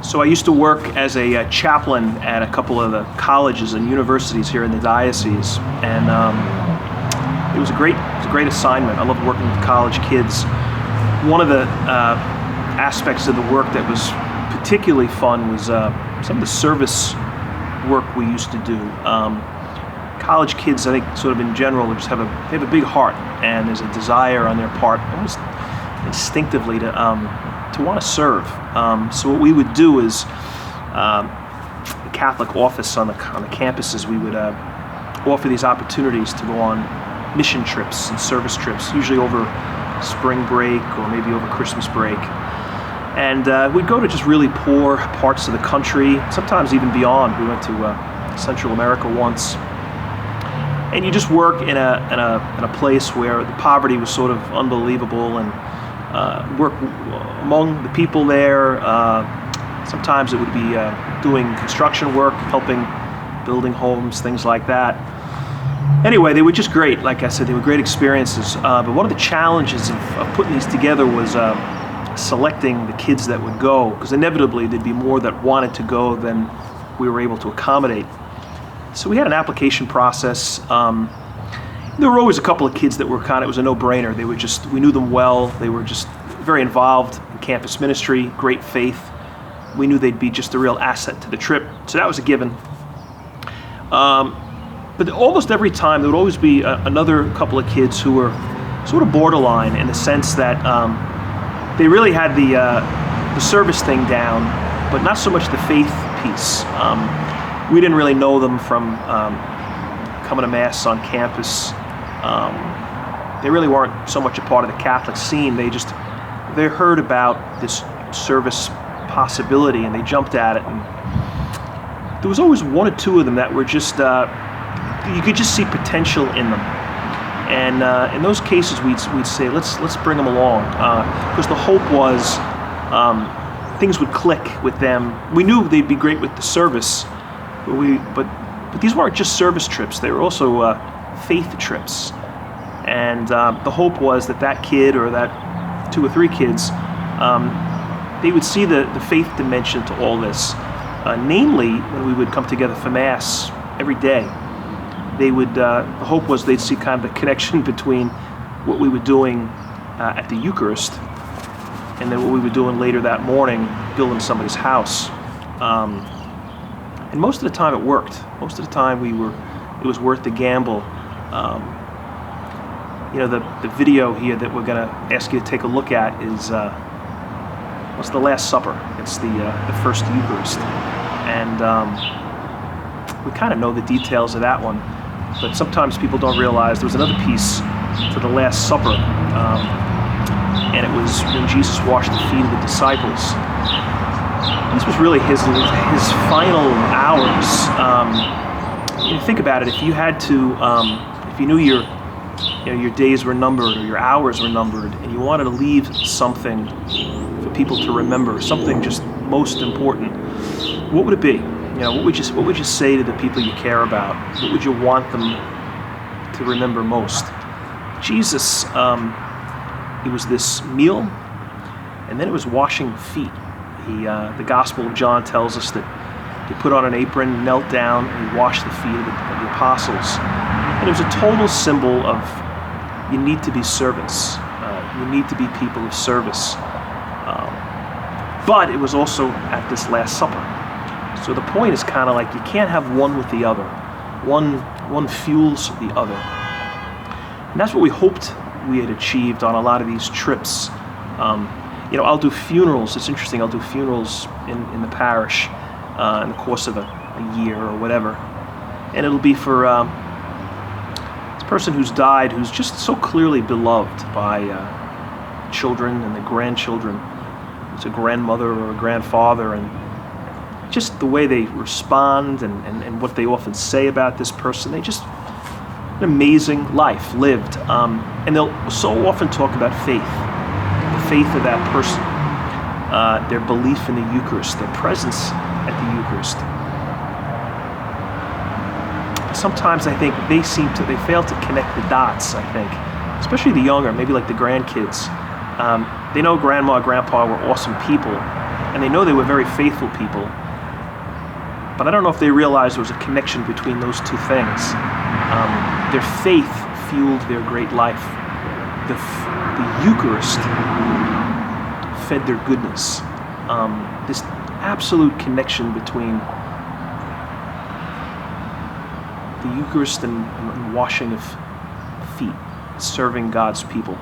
So I used to work as a chaplain at a couple of the colleges and universities here in the diocese, and it was a great assignment. I loved working with college kids. One of the aspects of the work that was particularly fun was some of the service work we used to do. College kids, I think, sort of in general, just they have a big heart, and there's a desire on their part, almost instinctively, to want to serve. So what we would do is, the Catholic office on the campuses, we would offer these opportunities to go on mission trips and service trips, usually over spring break or maybe over Christmas break. And we'd go to just really poor parts of the country, sometimes even beyond. We went to Central America once. And you just work in a place where the poverty was sort of unbelievable, and work among the people there. Sometimes it would be doing construction work, helping building homes, things like that. Anyway, they were just great. Like I said, they were great experiences. But one of the challenges of putting these together was selecting the kids that would go, because inevitably there'd be more that wanted to go than we were able to accommodate. So we had an application process. There were always a couple of kids that were it was a no-brainer. We knew them well. They were just very involved in campus ministry, great faith. We knew they'd be just a real asset to the trip. So that was a given. But almost every time there would always be another couple of kids who were sort of borderline, in the sense that they really had the service thing down, but not so much the faith piece. We didn't really know them from coming to Mass on campus. They really weren't so much a part of the Catholic scene. They heard about this service possibility, and they jumped at it. And there was always one or two of them that were just, you could just see potential in them. And in those cases, we'd say, let's bring them along, because the hope was things would click with them. We knew they'd be great with the service. But these weren't just service trips. They were also faith trips. And the hope was that kid, or that 2 or 3 kids, they would see the faith dimension to all this. Namely, when we would come together for Mass every day, the hope was they'd see kind of the connection between what we were doing at the Eucharist and then what we were doing later that morning, building somebody's house. And most of the time it worked. Most of the time it was worth the gamble. The video here that we're going to ask you to take a look at is what's the Last Supper. It's the first Eucharist. And we kind of know the details of that one, but sometimes people don't realize there was another piece to the Last Supper, and it was when Jesus washed the feet of the disciples. This was really his final hours. You think about it. If you had to, if you knew your days were numbered or your hours were numbered, and you wanted to leave something for people to remember, something just most important, what would it be? What would you say to the people you care about? What would you want them to remember most? Jesus, it was this meal, and then it was washing feet. The Gospel of John tells us that he put on an apron, knelt down, and he washed the feet of the apostles. And it was a total symbol of, you need to be servants. You need to be people of service. But it was also at this Last Supper. So the point is kind of like, you can't have one with the other. One fuels the other. And that's what we hoped we had achieved on a lot of these trips. I'll do funerals. It's interesting. I'll do funerals in the parish in the course of a year or whatever. And it'll be for this person who's died, who's just so clearly beloved by children and the grandchildren. It's a grandmother or a grandfather, and just the way they respond and what they often say about this person. They just, an amazing life lived. And they'll so often talk about faith. The faith of that person, their belief in the Eucharist, their presence at the Eucharist. Sometimes I think they fail to connect the dots, I think, especially the younger, maybe like the grandkids. They know grandma and grandpa were awesome people, and they know they were very faithful people, but I don't know if they realized there was a connection between those two things. Their faith fueled their great life. The Eucharist fed their goodness. This absolute connection between the Eucharist and washing of feet, serving God's people.